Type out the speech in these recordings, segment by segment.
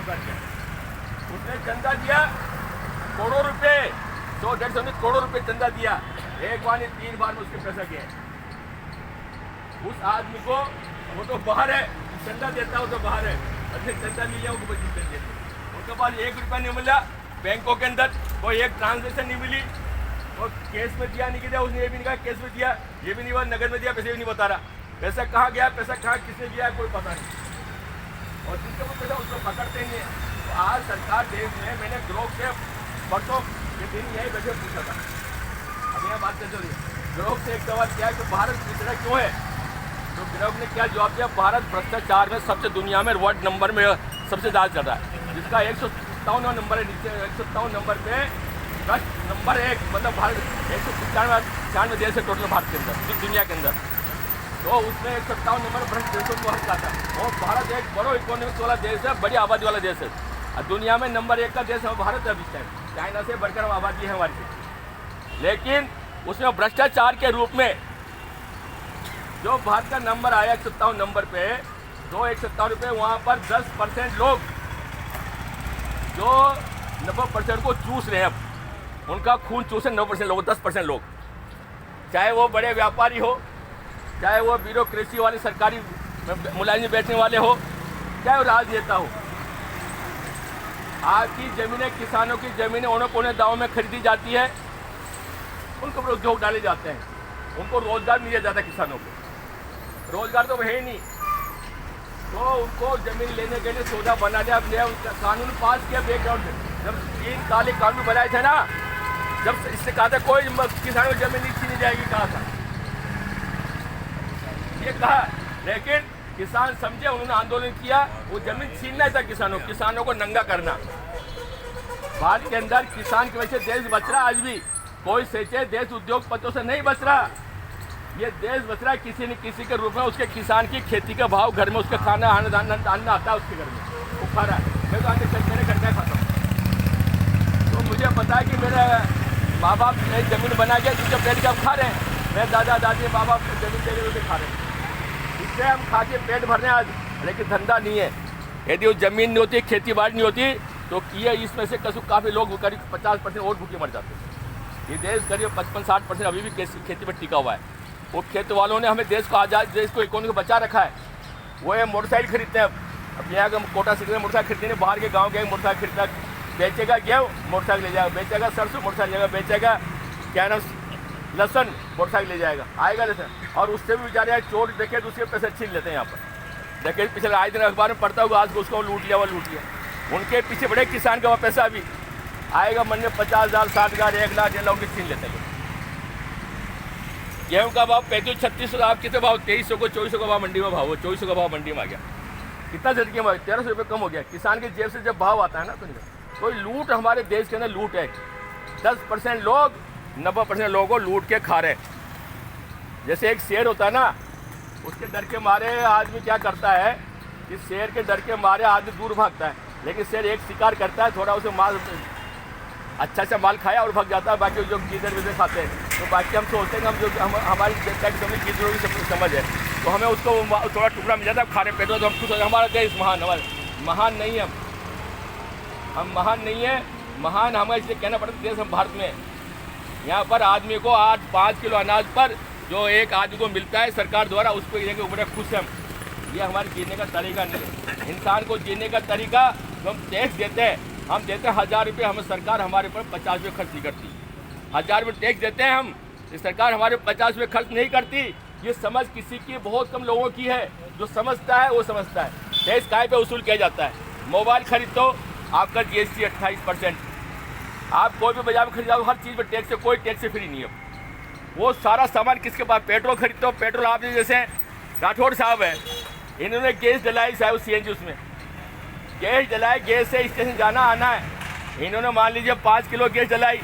करके उसने चंदा दिया करोड़ों रुपए, 100-150 करोड़ रुपए चंदा दिया, एक बार नहीं 3 बार में उसके पैसा गया। उस आदमी को वो तो बाहर है, चंदा देता हो तो बाहर है, अच्छे चंदा नहीं लिया उनको बची देते, उनके पास 1 रुपया नहीं मिला, बैंकों के अंदर कोई एक ट्रांजेक्शन नहीं मिली, वो केस में दिया नहीं दिया, उसने ये भी नहीं कहा केस में दिया, ये भी नहीं हुआ, नगद में दिया, पैसे भी नहीं बता रहा, पैसा कहाँ गया, पैसा कहाँ किसने दिया कोई पता नहीं, और जिसको वो पैसा उसको पकड़ते नहीं है। तो आज सरकार देश में, मैंने ग्रोह से परसों के दिन यही बैठे पूछा था, अब यहाँ बात चल रही है, ग्रोह से एक सवाल किया कि भारत पिछड़ा क्यों है, तो ग्रोह ने क्या जवाब दिया, भारत भ्रष्टाचार में सबसे दुनिया में वर्ल्ड नंबर में सबसे ज़्यादा चल रहा है, जिसका 157 नंबर है, नीचे 157 नंबर पे भ्रष्ट नंबर 1, मतलब भारत 195 देश है टोटल भारत के अंदर, दुनिया के अंदर, तो उसमें 157 नंबर भ्रष्ट देशों को हट जाता है, और भारत एक बड़ा इकोनॉमिक वाला देश है, बड़ी आबादी वाला देश है, और दुनिया में नंबर 1 का देश है भारत है, इस टाइम चाइना से बढ़कर आबादी है हमारी, लेकिन उसमें भ्रष्टाचार के रूप में जो भारत का नंबर आया 157 नंबर पे, जो 157 रुपये वहाँ पर 10% लोग जो 90% को चूस रहे हैं, अब उनका खून चूसे 90% लोग, 10% लोग, चाहे वो बड़े व्यापारी हो, चाहे वो ब्यूरोक्रेसी वाले सरकारी मुलाजिम बैठने वाले हो, चाहे वो राजनेता हो। आज की जमीनें, किसानों की जमीनें औने पौने दावों में खरीदी जाती है, उनको पर उद्योग डाले जाते हैं, उनको रोजगार नहीं दिया जाता, किसानों को रोजगार तो है ही नहीं, तो उनको जमीन लेने के लिए सौदा बना लिया, उनका कानून पास किया बैकग्राउंड में, जब 3 काले कानून बनाए थे ना, जब इससे कहा था कोई किसानों की जमीन नहीं छीनी जाएगी, कहा था ये कहा, लेकिन किसान समझे, उन्होंने आंदोलन किया, वो जमीन छीनना था किसानों को नंगा करना। भारत के अंदर किसान की वजह से देश बच रहा, आज भी कोई सोचे देश उद्योगपतियों से नहीं बच रहा, ये देश बच रहा है किसी न किसी के रूप में, उसके किसान की खेती का भाव, घर में उसके खाना अन्न आता है, उसके घर में वो खा रहा है, मैं तो आगे मेरे घर में खाता हूँ, तो मुझे पता है कि मेरे माँ बाप ने जमीन बना के जिसके पेट के हम खा रहे हैं, मेरे दादा दादी माँ बाप जमीन दे के उसे खा रहे हैं, इससे हम खा के पेट भरने आज, लेकिन धंधा नहीं है। यदि वो जमीन नहीं होती, खेती बाड़ी नहीं होती, तो किए इसमें से काफ़ी लोग करीब 50% और भूखे मर जाते। ये देश करीब 55-60% अभी भी खेती पर टिका हुआ है। वो खेत वालों ने हमें देश को आज़ाद, देश को इकोनॉमी को बचा रखा है। वो ये मोटरसाइकिल खरीदते हैं, अब यहाँ के कोटा सिटी में मोटरसाइकिल खरीदते हैं, बाहर के गाँव के मोटरसाइकिल खरीदता, बेचेगा गेहूँ मोटरसाइकिल ले जाएगा, बेचेगा सरसों मोटरसाइकिल ले जाएगा, बेचेगा क्या नाम लहसन मोटरसाइकिल ले जाएगा, आएगा लहसन, और उससे भी बेचारे चोर देखे तो उसके पैसे छीन लेते हैं। यहाँ पर देखिए पिछले आए दिन अखबार में पढ़ता होगा, आज को उसको लूट लिया, वो लूट लिया, उनके पीछे बड़े किसान का वह पैसा भी आएगा, मन में 50,000, 60,000, 1 लाख, 1 लाख की छीन लेते हैं। गेहूँ का भाव 35-36 आप कितने भाव, 2300 को 2400 का भाव मंडी में भाव, 2400 का भाव मंडी में आ गया, कितना झटके में 1300 रुपये कम हो गया। किसान की जेब से जब भाव आता है ना, तो कोई लूट हमारे देश के अंदर लूट है, 10% लोग 90% लोगों को लूट के खा रहे। जैसे एक शेर होता है ना, उसके डर के मारे आदमी क्या करता है कि शेर के डर के मारे आदमी दूर भागता है, लेकिन शेर एक शिकार करता है, थोड़ा उसे माल अच्छा सा माल खाया और भाग जाता है, बाकी जो गीदड़ विदर खाते हैं, तो बाकी हम सोचते हैं कि हम हमारी जनता की समझ गीदड़ों की समझ है, तो हमें उसको थोड़ा टुकड़ा मिल जाता है खाने पेटो, तो हम खुश हो, हमारा देश महान महान नहीं है, हम महान नहीं है, महान हमें इसलिए कहना पड़ता है देश हम भारत में। यहाँ पर आदमी को 5 किलो अनाज पर जो एक आदमी को मिलता है सरकार द्वारा, उसको ये बड़े खुश हैं हम। ये हमारे जीने का तरीका नहीं है। इंसान को जीने का तरीका जो हम टैक्स देते हैं, हम देते हैं 1000 रुपये, हमें सरकार हमारे पर 50 रुपये खर्च नहीं करती। 1000 रुपये टैक्स देते हैं हम, सरकार हमारे 50 रुपये खर्च नहीं करती। ये समझ किसी की बहुत कम लोगों की है, जो समझता है वो समझता है। टैक्स काय पे वसूल किया जाता है? मोबाइल खरीदो आपका GST 28%, आप कोई भी बाजार में खरीदाओ हर चीज़ पर टैक्स है, कोई टैक्स से फ्री नहीं है। वो सारा सामान किसके पास? पेट्रोल खरीदते हो, पेट्रोल आप जैसे राठौड़ साहब है, इन्होंने गैस डलाई साहब CNG, उसमें गैस डलाई, गैस से स्टेशन जाना आना है। इन्होंने मान लीजिए 5 किलो गैस डलाई,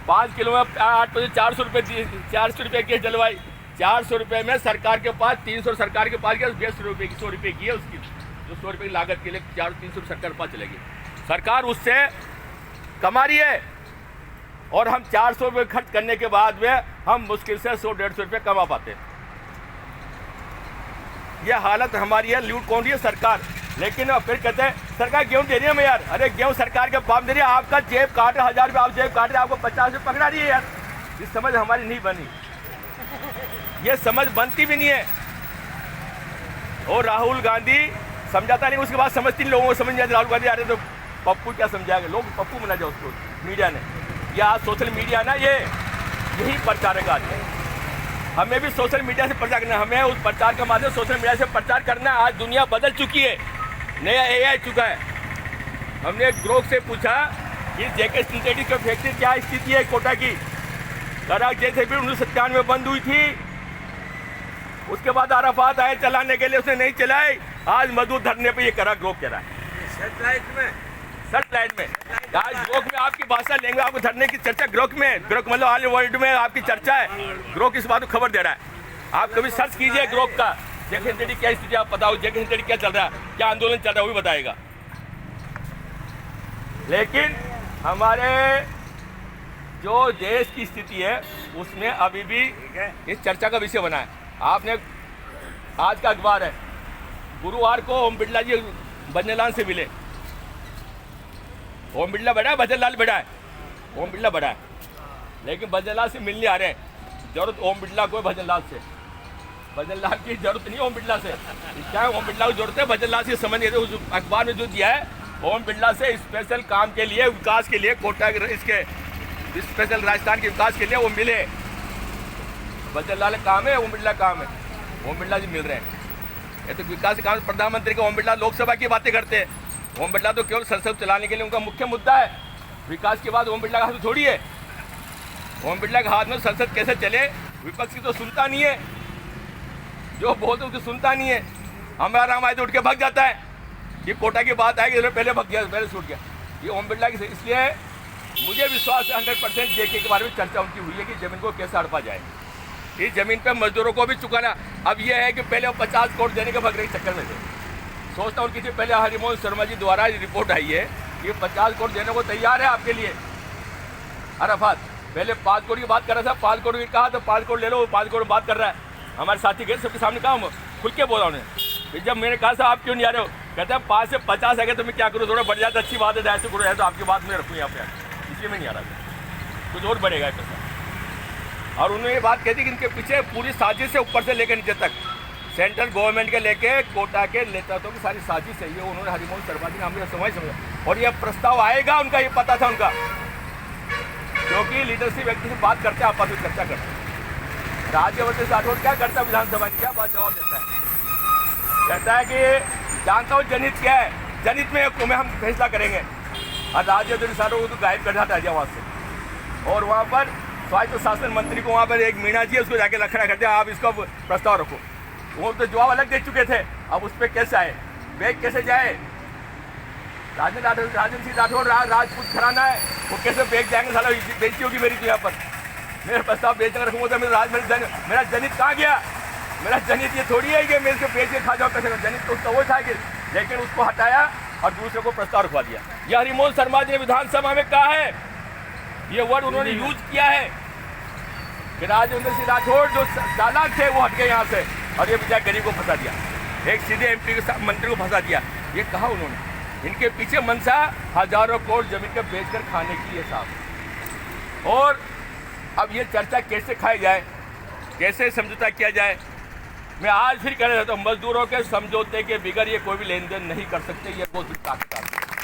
5 किलो में 8 बजे 400 रुपये दिए, 400 रुपये गैस डलवाई। 400 रुपये में सरकार के पास 300, सरकार के पास गया 100 रुपये की, 100 रुपये की है उसकी, जो 100 रुपये की लागत के लिए 300 सरकार के पास चलेगी। सरकार उससे कमा रही है और हम 400 रुपये खर्च करने के बाद में हम मुश्किल से 100-150 रुपये कमा पाते हैं। यह हालत हमारी है। लूट कौन रही है? सरकार। लेकिन फिर कहते हैं सरकार गेहूं दे रही है हमें यार। अरे गेहूं सरकार के पाप दे रही है, आपका जेब काट रहे, 1000 रुपये आप जेब काट रहे, आपको 50 रुपये पकड़ा रही है यार। ये समझ हमारी नहीं बनी, ये समझ बनती भी नहीं है। और राहुल गांधी समझाता नहीं, उसके बाद समझती नहीं, लोगों को समझ नहीं आती। राहुल गांधी आ रहे तो पप्पू क्या समझाएगा, लोग पप्पू बना जाओ उसको मीडिया ने। या आज सोशल मीडिया ना ये यही प्रचारक आज है। हमें भी सोशल मीडिया से प्रचार करना है, हमें उस प्रचार का माध्यम सोशल मीडिया से प्रचार करना है। आज दुनिया बदल चुकी है, नया AI चुका है। हमने ग्रोक से पूछा कि जेके सिंथेटिक की फैक्ट्री क्या स्थिति है कोटा की। करा जैसे भी 1997 में बंद हुई थी, उसके बाद अराफात आए चलाने के लिए, उसने नहीं चलाई। आज मजदूर धरने पे ये करा ग्रोक कह रहा है सेटेलाइट में। आज ग्रोक में आपकी भाषा लेंगे, आपको धरने की चर्चा ग्रोक में, ग्रोक मतलब ऑल वर्ल्ड में आपकी चर्चा है। ग्रोक इस बात को खबर दे रहा है। आप कभी सर्च कीजिए ग्रोक का, जेके सिंथेटिक क्या स्थिति, आप बताओ जेके सिंथेटिक क्या चल रहा है, क्या आंदोलन चल रहा है, वो भी बताएगा। लेकिन हमारे जो देश की स्थिति है उसमें अभी भी ये चर्चा का विषय बना है। आपने आज का अखबार है, गुरुवार को ओम बिरला जी बजरंगलाल से मिले। ओम बिरला बड़ा है, भजनलाल बड़ा है, ओम बिरला बड़ा है, लेकिन भजनलाल से मिलने आ रहे हैं। जरूरत ओम बिरला को भजनलाल से, भजनलाल की जरूरत नहीं ओम बिरला से। क्या है, ओम बिरला को जरूरत है, भजनलाल से समझ नहीं। उस अखबार में जो दिया है, ओम बिरला से स्पेशल काम के लिए, विकास के लिए, कोटा इसके स्पेशल राजस्थान के विकास के लिए वो मिले। भजनलाल काम है, ओम बिरला काम है, ओम बिरला जी मिल रहे हैं। ये तो विकास के काम प्रधानमंत्री का, ओम बिरला लोकसभा की बातें करते हैं। ओम बिरला तो केवल संसद चलाने के लिए उनका मुख्य मुद्दा है। विकास की बात ओम बिरला का हाथ में थोड़ी है। ओम बिरला के हाथ में संसद कैसे चले, विपक्ष की तो सुनता नहीं है, जो बोलते उसको सुनता नहीं है। हमारा राम आए तो उठ के भाग जाता है। ये कोटा की बात आएगी पहले भाग गया, पहले छूट गया। ये ओम बिरला की, इसलिए मुझे विश्वास है 100% जेके के बारे में चर्चा उनकी हुई है कि जमीन को कैसे हड़पा जाए। इस जमीन पे मजदूरों को भी चुकाना। अब यह है कि पहले वो 50 करोड़ देने के भगरे चक्कर में थे। सोचता हूँ किसी पहले हरिमोहन शर्मा जी द्वारा रिपोर्ट आई है कि 50 करोड़ देने को तैयार है आपके लिए अराफात। पहले 5 करोड़ की बात कर रहा था, 5 करोड़ की कहा तो 5 करोड़ ले लो, 5 करोड़ बात कर रहा है। हमारे साथी गए सबके सामने कहा, खुल के बोला उन्हें। जब मैंने कहा साहब आप क्यों नहीं आ रहे हो, कहते हैं 5 से 50 आ गए तो मैं क्या करूँ, थोड़ा बढ़ जाता अच्छी बात है, 250 करोड़ है तो आपकी बात मैं रखूँ यहाँ पे, इसलिए मैं नहीं आ रहा था, कुछ और बढ़ेगा पैसा। और उन्होंने ये बात कही थी कि इनके पीछे पूरी साजिश है, ऊपर से लेकर नीचे तक, सेंट्रल गवर्नमेंट के लेके कोटा के नेतृत्व की सारी साजिश है। ये उन्होंने हरिमोहन शर्मा जी ने हमें समझा, और ये प्रस्ताव आएगा उनका, ये पता था उनका, क्योंकि लीडरशिप व्यक्ति से बात करते हैं, आपस में चर्चा करते हैं। राज्यवर्धन राठौड़ क्या करता है विधानसभा की, क्या बात जवाब देता है, कहता है कि जानता हूँ जनहित क्या है, जनहित में हम फैसला करेंगे। और राज्यवर्धन राठौड़ को तो गायब कर जाता है वहाँ से, और वहाँ पर स्वायत्त शासन मंत्री को वहाँ पर एक मीणा जी है, उसको जाके रखना करते हैं, आप इसका प्रस्ताव रखो। वो तो जवाब अलग दे चुके थे, अब उस पर कैसे आए, बैग कैसे जाए। राजन सिंह राठौड़ राजपूत घराना है, वो कैसे बैग जाएंगे, साला बेइज्जती होगी मेरी तो यहाँ पर। मेरा प्रस्ताव बेच कर रखूँगा तो मेरा जनहित कहाँ गया, मेरा जनहित ये थोड़ी है कि मैं इसको बेच के खा जाऊँ कैसे, जनहित तो उसका वो था कि, लेकिन उसको हटाया और दूसरे को प्रस्ताव रखवा दिया। यह हरिमोहन शर्मा जी ने विधानसभा में कहा है, ये वर्ड उन्होंने यूज किया है कि राजेंद्र सिंह राठौड़ जो चालाक थे वो हट गए यहाँ से, और ये बेचारे गरीब को फंसा दिया, एक सीधे एमपी के मंत्री को फंसा दिया। ये कहा उन्होंने, इनके पीछे मनसा हजारों करोड़ जमीन के बेचकर खाने की ये साहब। और अब ये चर्चा कैसे खाई जाए, कैसे समझौता किया जाए। मैं आज फिर कह रहा था, मजदूरों के समझौते के बिगैर ये कोई भी लेन देन नहीं कर सकते, ये बहुत ताकत है।